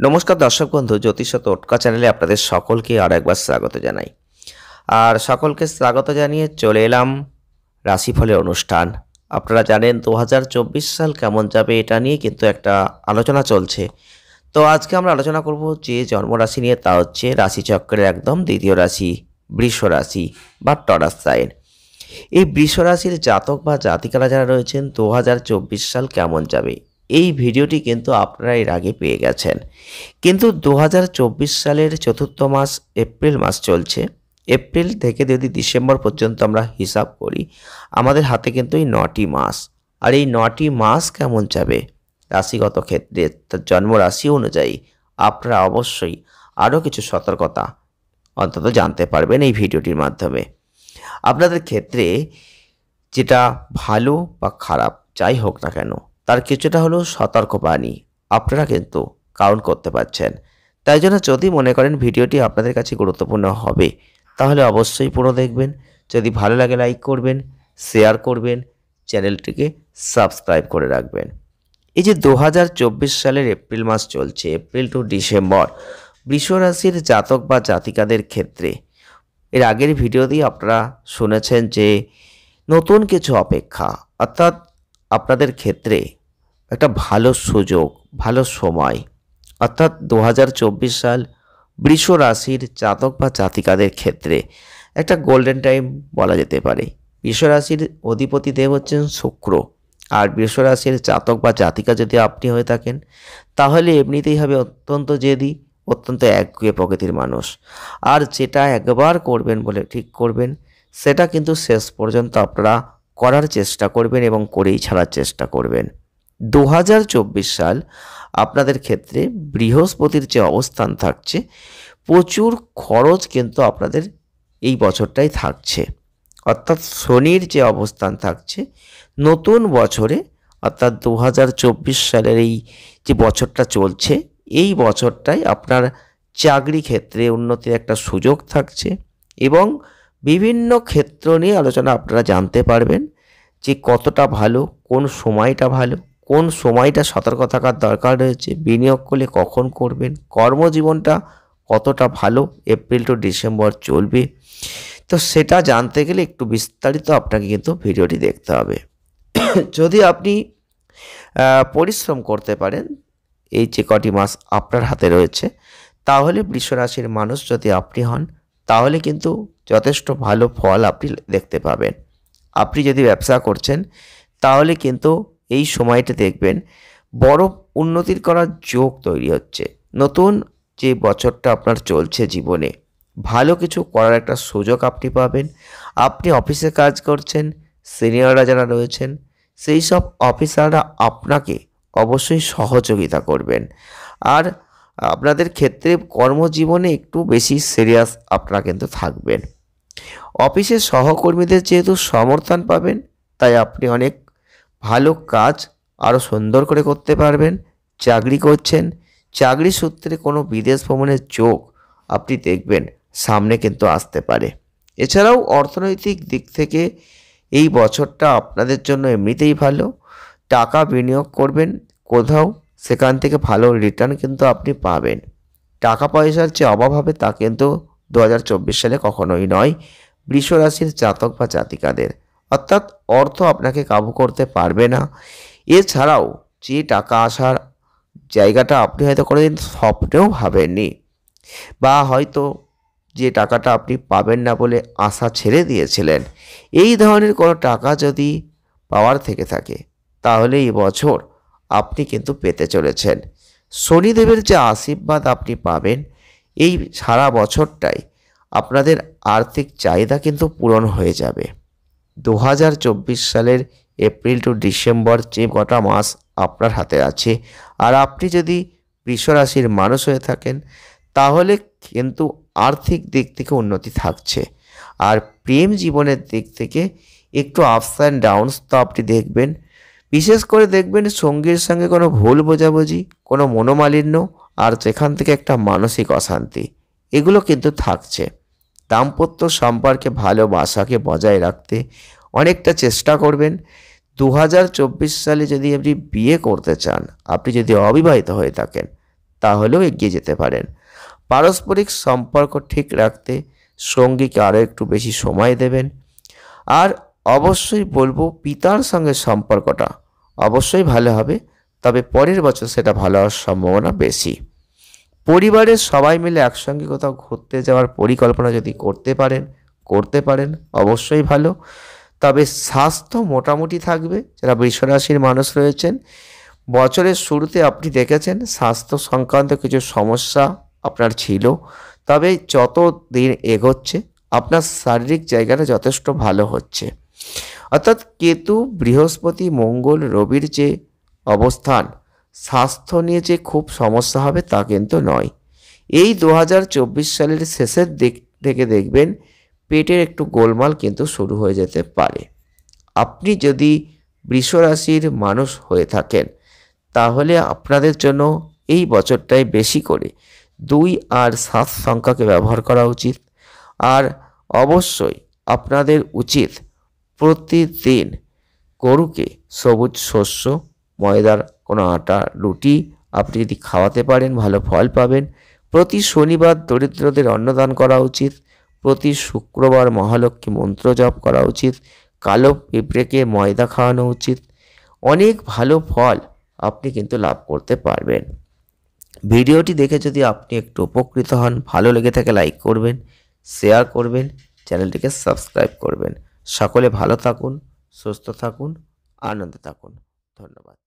নমস্কার দর্শক বন্ধু, জ্যোতিষ টোটকা চ্যানেলে আপনাদের সকলকে আর একবার স্বাগত জানাই। আর সকলকে স্বাগত জানিয়ে চলে এলাম রাশিফলের অনুষ্ঠান। আপনারা জানেন 2024 সাল কেমন যাবে এটা নিয়ে কিন্তু একটা আলোচনা চলছে। তো আজকে আমরা আলোচনা করব যে জন্মরাশি নিয়ে, তা হচ্ছে রাশিচক্রের একদম দ্বিতীয় রাশি বৃষ রাশি বা টরাস সাইন। এই বৃষ রাশির জাতক বা জাতিকারা যারা রয়েছেন 2024 সাল কেমন যাবে, এই ভিডিওটি কিন্তু আপনারা এর আগে পেয়ে গেছেন। কিন্তু 2024 সালের চতুর্থ মাস এপ্রিল মাস চলছে। এপ্রিল থেকে যদি ডিসেম্বর পর্যন্ত আমরা হিসাব করি, আমাদের হাতে কিন্তু এই 9টি মাস। আর এই 9টি মাস কেমন যাবে রাশিগত ক্ষেত্রে, তার জন্ম রাশি অনুযায়ী আপনারা অবশ্যই আরও কিছু সতর্কতা অন্তত জানতে পারবেন এই ভিডিওটির মাধ্যমে। আপনাদের ক্ষেত্রে যেটা ভালো বা খারাপ যাই হোক না কেন, তার কিছুটা হলেও সতর্কবাণী আপনারা কিন্তু কাউন্ট করতে পারছেন। তাই জন্য যদি মনে করেন ভিডিওটি আপনাদের কাছে গুরুত্বপূর্ণ হবে, তাহলে অবশ্যই পুরো দেখবেন। যদি ভালো লাগে লাইক করবেন, শেয়ার করবেন, চ্যানেলটিকে সাবস্ক্রাইব করে রাখবেন। এই যে 2024 সালের এপ্রিল মাস চলছে, এপ্রিল টু ডিসেম্বর, বৃষ রাশির জাতক বা জাতিকাদের ক্ষেত্রে এর আগের ভিডিও দিয়ে আপনারা শুনেছেন যে নতুন কিছু অপেক্ষা, অর্থাৎ আপনাদের ক্ষেত্রে একটা ভালো সুযোগ, ভালো সময়, অর্থাৎ 2024 সাল বৃষ রাশির জাতক বা জাতিকাদের ক্ষেত্রে একটা গোল্ডেন টাইম বলা যেতে পারে। বৃষ রাশির অধিপতি দেব হচ্ছেন শুক্র। আর বৃষ রাশির জাতক বা জাতিকা যদি আপনি হয়ে থাকেন, তাহলে এমনিতেই হবে অত্যন্ত জেদি, অত্যন্ত একগুঁয়ে প্রকৃতির মানুষ। আর যেটা একবার করবেন বলে ঠিক করবেন, সেটা কিন্তু শেষ পর্যন্ত আপনারা করার চেষ্টা করবেন এবং করেই ছাড়ার চেষ্টা করবেন। 2024 সাল আপনাদের ক্ষেত্রে বৃহস্পতির যে অবস্থান থাকছে, প্রচুর খরচ কিন্তু আপনাদের এই বছরটাই থাকছে। অর্থাৎ শনির যে অবস্থান থাকছে নতুন বছরে, অর্থাৎ 2024 সালের এই যে বছরটা চলছে, এই বছরটাই আপনার চাকরি ক্ষেত্রে উন্নতির একটা সুযোগ থাকছে এবং বিভিন্ন ক্ষেত্র নিয়ে আলোচনা আপনারা জানতে পারবেন যে কতটা ভালো, কোন সময়টা ভালো, কোন সময়টা সতর্ক থাকার দরকার রয়েছে, বিনিয়োগ করলে কখন করবেন, কর্মজীবনটা কতটা ভালো এপ্রিল টু ডিসেম্বর চলবে। তো সেটা জানতে গেলে একটু বিস্তারিত আপনাকে কিন্তু ভিডিওটি দেখতে হবে। যদি আপনি পরিশ্রম করতে পারেন এই যে কটি মাস আপনার হাতে রয়েছে, তাহলে বৃষ রাশির মানুষ যদি আপনি হন, তাহলে কিন্তু যথেষ্ট ভালো ফল আপনি দেখতে পাবেন। আপনি যদি ব্যবসা করছেন, তাহলে কিন্তু এই সময়টা দেখবেন বড় উন্নতির করার যোগ তৈরি হচ্ছে। নতুন যে বছরটা আপনার চলছে জীবনে, ভালো কিছু করার একটা সুযোগ আপনি পাবেন। আপনি অফিসে কাজ করছেন, সিনিয়ররা যারা রয়েছেন, সেই সব অফিসাররা আপনাকে অবশ্যই সহযোগিতা করবেন। আর আপনাদের ক্ষেত্রে কর্মজীবনে একটু বেশি সিরিয়াস আপনারা কিন্তু থাকবেন। অফিসের সহকর্মীদের যেহেতু সমর্থন পাবেন, তাই আপনি অনেক ভালো কাজ আরও সুন্দর করে করতে পারবেন। চাকরি করছেন, চাকরি সূত্রে কোনো বিদেশ ভ্রমণের যোগ আপনি দেখবেন সামনে কিন্তু আসতে পারে। এছাড়াও অর্থনৈতিক দিক থেকে এই বছরটা আপনাদের জন্য এমনিতেই ভালো। টাকা বিনিয়োগ করবেন কোথাও, সেখান থেকে ভালো রিটার্ন কিন্তু আপনি পাবেন। টাকা পয়সার যে অভাব হবে তা কিন্তু 2024 সালে কখনোই নয় বৃষ রাশির জাতক বা জাতিকাদের। অর্থাৎ অর্থ আপনাকে কাবু করতে পারবে না। এছাড়াও যে টাকা আসার জায়গাটা আপনি হয়তো কোনোদিন স্বপ্নেও ভাবেননি, বা হয়তো যে টাকাটা আপনি পাবেন না বলে আশা ছেড়ে দিয়েছিলেন, এই ধরনের কোনো টাকা যদি পাওয়ার থেকে থাকে, তাহলে এই বছর আপনি কিন্তু পেতে চলেছেন। শনিদেবের যে আশীর্বাদ আপনি পাবেন, এই সারা বছরটাই আপনাদের আর্থিক চাহিদা কিন্তু পূরণ হয়ে যাবে। 2024 সালের এপ্রিল টু ডিসেম্বর যে কটা মাস আপনার হাতে আছে, আর আপনি যদি বৃষ রাশির মানুষ হয়ে থাকেন, তাহলে কিন্তু আর্থিক দিক থেকে উন্নতি থাকছে। আর প্রেম জীবনের দিক থেকে একটু আপস অ্যান্ড ডাউনস তো আপনি দেখবেন। বিশেষ করে দেখবেন সঙ্গীর সঙ্গে কোনো ভুল বোঝাবুঝি, কোনো মনোমালিন্য, আর যেখান থেকে একটা মানসিক অশান্তি, এগুলো কিন্তু থাকছে। দাম্পত্য সম্পর্কে ভালোবাসাকে বজায় রাখতে অনেকটা চেষ্টা করবেন। 2024 সালে যদি আপনি বিয়ে করতে চান, আপনি যদি অবিবাহিত হয়ে থাকেন, তাহলেও এগিয়ে যেতে পারেন। পারস্পরিক সম্পর্ক ঠিক রাখতে সঙ্গীকে আরও একটু বেশি সময় দেবেন। আর অবশ্যই বলবো পিতার সঙ্গে সম্পর্কটা অবশ্যই ভালো হবে, তবে পরের বছর সেটা ভালো হওয়ার সম্ভাবনা বেশি। পরিবারের সবাই মিলে একসঙ্গে কোথাও ঘুরতে যাওয়ার পরিকল্পনা যদি করতে পারেন অবশ্যই ভালো। তবে স্বাস্থ্য মোটামুটি থাকবে। যারা বৃষ রাশির মানুষ রয়েছেন, বছরের শুরুতে আপনি দেখেছেন স্বাস্থ্য সংক্রান্ত কিছু সমস্যা আপনার ছিল, তবে যত দিন এগোচ্ছে আপনার শারীরিক জায়গাটা যথেষ্ট ভালো হচ্ছে। অর্থাৎ কেতু, বৃহস্পতি, মঙ্গল, রবির যে অবস্থান, স্বাস্থ্য নিয়ে যে খুব সমস্যা হবে তা কিন্তু নয়। এই 2024 সালের শেষের দিক থেকে দেখবেন পেটের একটু গোলমাল কিন্তু শুরু হয়ে যেতে পারে। আপনি যদি বৃষ রাশির মানুষ হয়ে থাকেন তাহলে আপনাদের জন্য এই বছরটায় বেশি করে 2 আর 7 সংখ্যাকে ব্যবহার করা উচিত। আর অবশ্যই আপনাদের উচিত প্রতিদিন গরুকে সবুজ শস্য, ময়দার কোনো আটা, রুটি আপনি যদি খাওয়াতে পারেন ভালো ফল পাবেন। প্রতি শনিবার দরিদ্রদের অন্নদান করা উচিত। প্রতি শুক্রবার মহালক্ষ্মী মন্ত্র জপ করা উচিত। কালো পিঁপড়েকে ময়দা খাওয়ানো উচিত। অনেক ভালো ফল আপনি কিন্তু লাভ করতে পারবেন। ভিডিওটি দেখে যদি আপনি একটু উপকৃত হন, ভালো লেগে থাকে লাইক করবেন, শেয়ার করবেন, চ্যানেলটিকে সাবস্ক্রাইব করবেন। সকলে ভালো থাকুন, সুস্থ থাকুন, আনন্দে থাকুন। ধন্যবাদ।